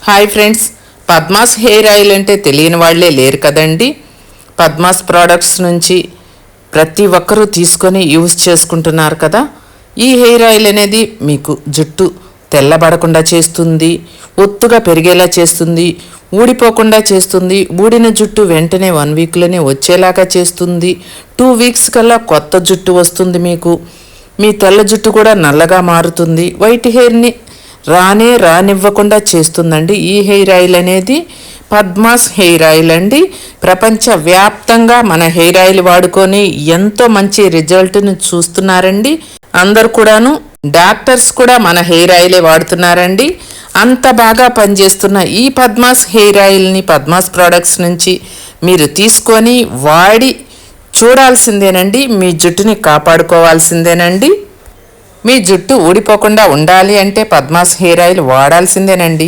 Hi friends, Padma's hair oil అంటే తెలియని వాళ్ళే లేరు కదండి. పద్మాస్ ప్రోడక్ట్స్ నుంచి ప్రతి ఒక్కరూ తీసుకొని యూజ్ చేసుకుంటున్నారు కదా. ఈ హెయిర్ ఆయిల్ అనేది మీకు జుట్టు తెల్లబడకుండా చేస్తుంది, ఒత్తుగా పెరిగేలా చేస్తుంది, ఊడిపోకుండా చేస్తుంది. ఊడిన జుట్టు వెంటనే 1 వీక్లోనే వచ్చేలాగా చేస్తుంది. 2 వీక్స్ కల్లా కొత్త జుట్టు వస్తుంది. మీ తెల్ల జుట్టు కూడా నల్లగా మారుతుంది. వైట్ హెయిర్ని రానివ్వకుండా చేస్తుందండి. ఈ హెయిర్ ఆయిల్ అనేది పద్మాస్ హెయిర్ ఆయిల్ అండి. ప్రపంచవ్యాప్తంగా మన హెయిర్ ఆయిల్ వాడుకొని ఎంతో మంచి రిజల్ట్ని చూస్తున్నారండి. అందరు కూడాను, డాక్టర్స్ కూడా మన హెయిర్ ఆయిలే వాడుతున్నారండి. అంత బాగా పనిచేస్తున్న ఈ పద్మాస్ హెయిర్ ఆయిల్ని పద్మాస్ ప్రోడక్ట్స్ నుంచి మీరు తీసుకొని వాడి చూడాల్సిందేనండి. మీ జుట్టుని కాపాడుకోవాల్సిందేనండి. మీ జుట్టు ఊడిపోకుండా ఉండాలి అంటే పద్మాస్ హెయిర్ ఆయిల్ వాడాల్సిందేనండి.